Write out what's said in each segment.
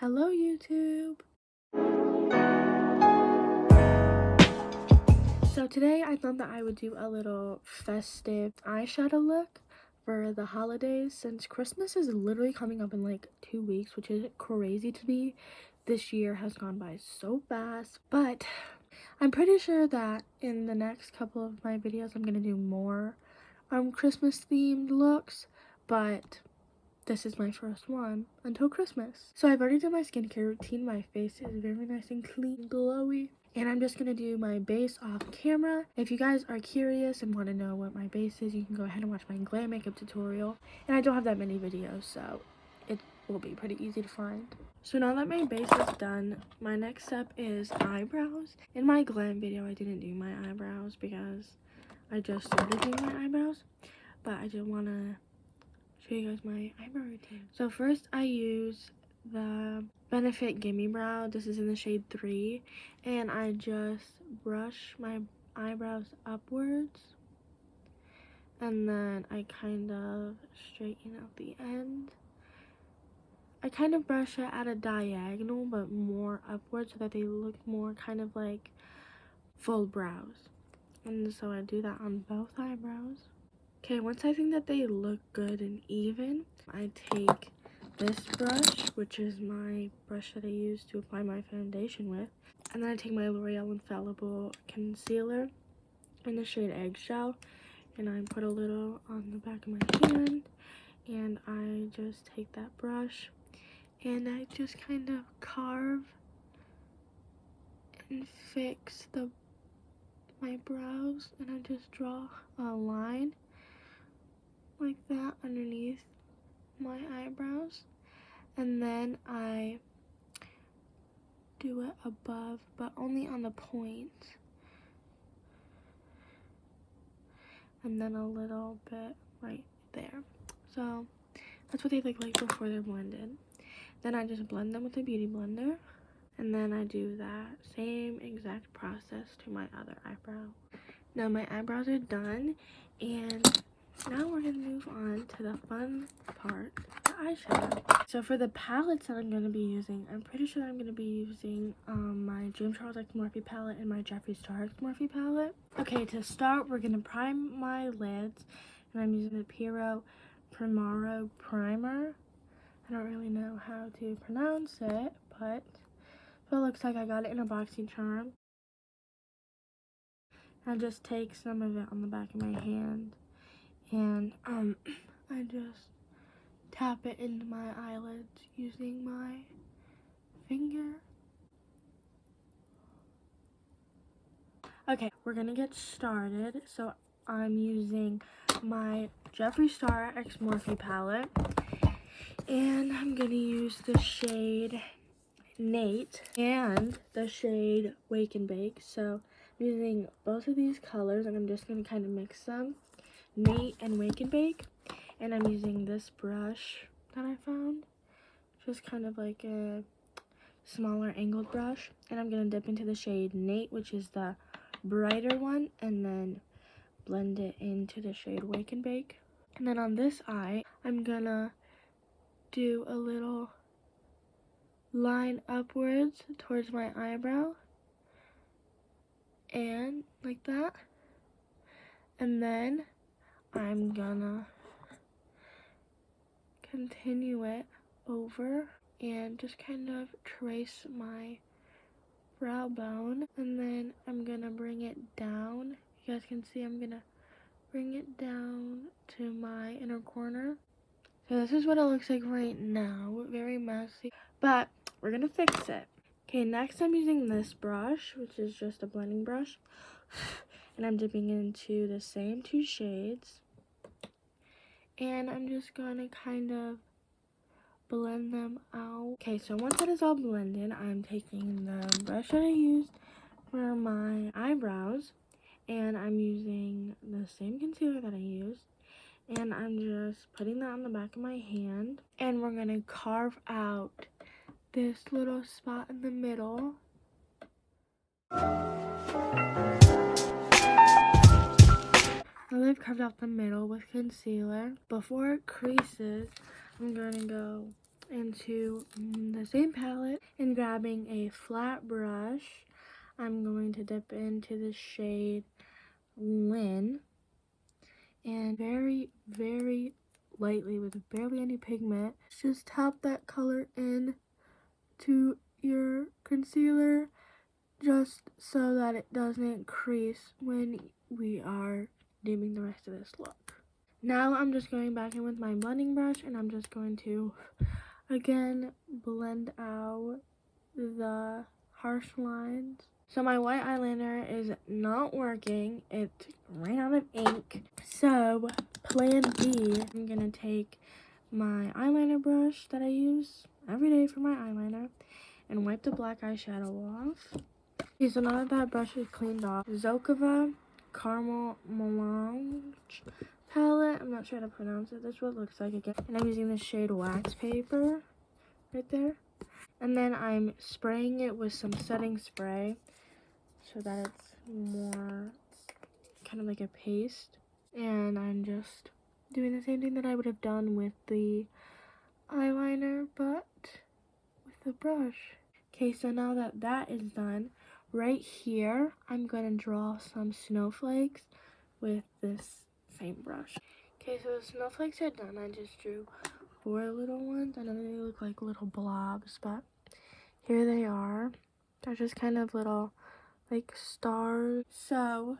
Hello YouTube! So today I thought that I would do a little festive eyeshadow look for the holidays since Christmas is literally coming up in like 2 weeks, which is crazy to me. This year has gone by so fast, but I'm pretty sure that in the next couple of my videos I'm going to do more Christmas themed looks, but this is my first one until Christmas. So I've already done my skincare routine. My face is very nice and clean and glowy. And I'm just going to do my base off camera. If you guys are curious and want to know what my base is, you can go ahead and watch my glam makeup tutorial. And I don't have that many videos, so it will be pretty easy to find. So now that my base is done, my next step is eyebrows. In my glam video, I didn't do my eyebrows because I just started doing my eyebrows. But I did want to show you guys my eyebrow routine. So first I use the Benefit Gimme Brow. This is in the shade 3, and I just brush my eyebrows upwards, and then I kind of straighten out the end. I kind of brush it at a diagonal but more upwards so that they look more kind of like full brows, and so I do that on both eyebrows. Okay, once I think that they look good and even, I take this brush, which is my brush that I use to apply my foundation with, and then I take my L'Oreal Infallible Concealer in the shade Eggshell, and I put a little on the back of my hand, and I just take that brush, and I just kind of carve and fix my brows, and I just draw a line like that underneath my eyebrows, and then I do it above but only on the points, and then a little bit right there. So that's what they look like before they're blended. Then I just blend them with a beauty blender, and then I do that same exact process to my other eyebrow. Now my eyebrows are done, and now we're going to move on to the fun part, the eyeshadow. So for the palettes that I'm going to be using, I'm pretty sure I'm going to be using my James Charles X Morphe palette and my Jeffree Star X Morphe palette. Okay, to start, we're going to prime my lids, and I'm using the Piero Primaro Primer. I don't really know how to pronounce it, but it looks like I got it in a BoxyCharm. I just take some of it on the back of my hand, and I just tap it into my eyelids using my finger. Okay, we're gonna get started. So I'm using my Jeffree Star X Morphe palette, and I'm gonna use the shade Nate and the shade Wake and Bake. So I'm using both of these colors, and I'm just gonna kind of mix them, Nate and Wake and Bake. And I'm using this brush that I found, just kind of like a smaller angled brush, and I'm gonna dip into the shade Nate, which is the brighter one, and then blend it into the shade Wake and Bake. And then on this eye, I'm gonna do a little line upwards towards my eyebrow, and like that, and then I'm gonna continue it over and just kind of trace my brow bone, and then I'm gonna bring it down. You guys can see I'm gonna bring it down to my inner corner. So this is what it looks like right now, very messy, but we're gonna fix it. Okay, next I'm using this brush, which is just a blending brush, and I'm dipping into the same two shades, and I'm just gonna kind of blend them out. Okay, so once that is all blended, I'm taking the brush that I used for my eyebrows, and I'm using the same concealer that I used, and I'm just putting that on the back of my hand, and we're gonna carve out this little spot in the middle. Now that I've carved out the middle with concealer, before it creases, I'm gonna go into the same palette and grabbing a flat brush. I'm going to dip into the shade Lynn and very, very lightly with barely any pigment, just tap that color in to your concealer just so that it doesn't crease when we are doing the rest of this look. Now I'm just going back in with my blending brush and I'm just going to again blend out the harsh lines. So my white eyeliner is not working. It ran out of ink. So plan B, I'm gonna take my eyeliner brush that I use every day for my eyeliner and wipe the black eyeshadow off. Okay, so now that that brush is cleaned off, Zokova Caramel Melange palette. I'm not sure how to pronounce it. This is what it looks like again. And I'm using the shade Wax Paper right there. And then I'm spraying it with some setting spray so that it's more kind of like a paste. And I'm just doing the same thing that I would have done with the eyeliner, but with the brush. Okay, so now that that is done, right here, I'm going to draw some snowflakes with this same brush. Okay, so the snowflakes are done. I just drew 4 little ones. I know they look like little blobs, but here they are. They're just kind of little, like, stars. So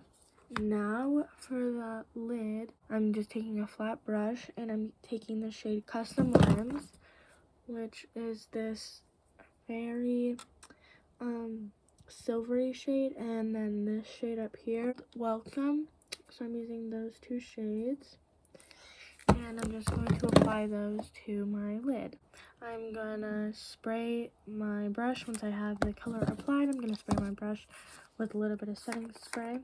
now for the lid, I'm just taking a flat brush and I'm taking the shade Custom Limes, which is this very silvery shade, and then this shade up here, Welcome. So I'm using those 2 shades and I'm just going to apply those to my lid. I'm gonna spray my brush. Once I have the color applied, I'm gonna spray my brush with a little bit of setting spray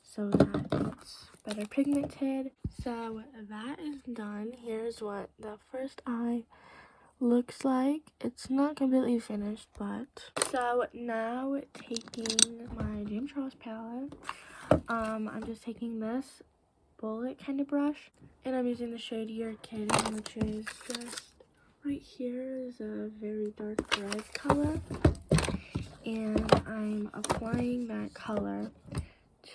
so that it's better pigmented. So that is done. Here's what the first eye looks like. It's not completely finished, but so now taking my James Charles palette, I'm just taking this bullet kind of brush and I'm using the shade You're Kidding, which is just right here is a very dark red color, and I'm applying that color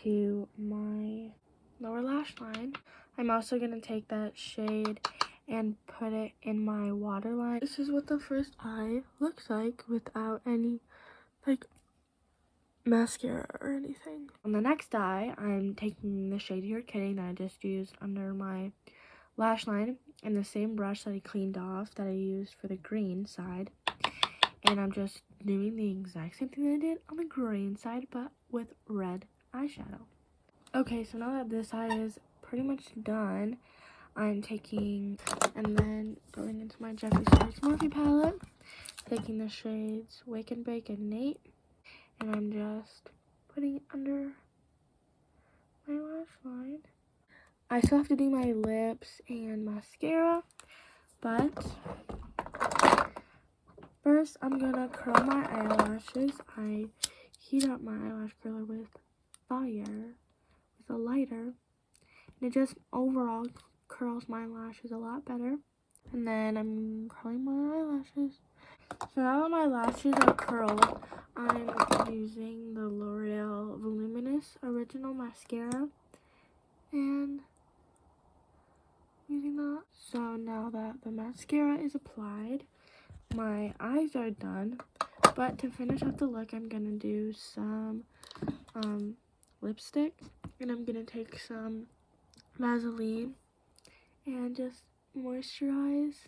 to my lower lash line. I'm also going to take that shade and put it in my waterline. This is what the first eye looks like without any like mascara or anything. On the next eye, I'm taking the shade You're Kidding that I just used under my lash line and the same brush that I cleaned off that I used for the green side, and I'm just doing the exact same thing that I did on the green side but with red eyeshadow. Okay, so now that this eye is pretty much done, I'm taking and then going into my Jeffree Star Morphe palette, taking the shades Wake and Bake and Nate, and I'm just putting it under my lash line. I still have to do my lips and mascara, but first I'm gonna curl my eyelashes. I heat up my eyelash curler with fire, with a lighter, and it just overall curls my lashes a lot better. And then I'm curling my eyelashes. So now that my lashes are curled, I'm using the L'Oreal Voluminous Original Mascara and using that. So now that the mascara is applied, my eyes are done. But to finish up the look, I'm gonna do some lipstick, and I'm gonna take some Vaseline and just moisturize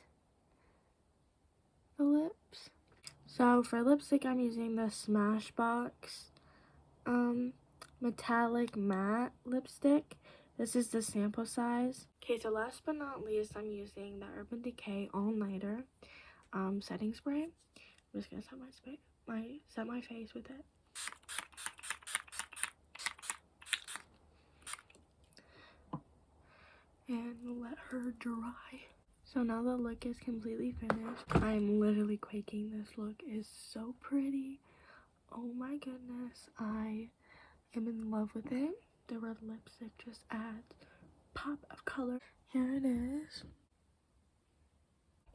the lips. So for lipstick, I'm using the Smashbox metallic matte lipstick. This is the sample size. Okay, so last but not least, I'm using the Urban Decay All Nighter setting spray. I'm just gonna set my face with it. And let her dry. So now the look is completely finished. I'm literally quaking. This look is so pretty. Oh my goodness, I am in love with it. The red lipstick just adds pop of color. Here it is.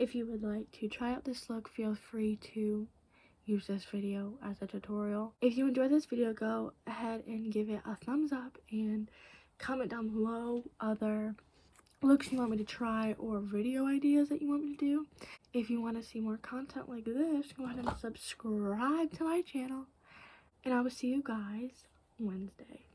If you would like to try out this look, feel free to use this video as a tutorial. If you enjoyed this video, go ahead and give it a thumbs up and comment down below other looks you want me to try or video ideas that you want me to do. If you want to see more content like this, go ahead and subscribe to my channel, and I will see you guys Wednesday.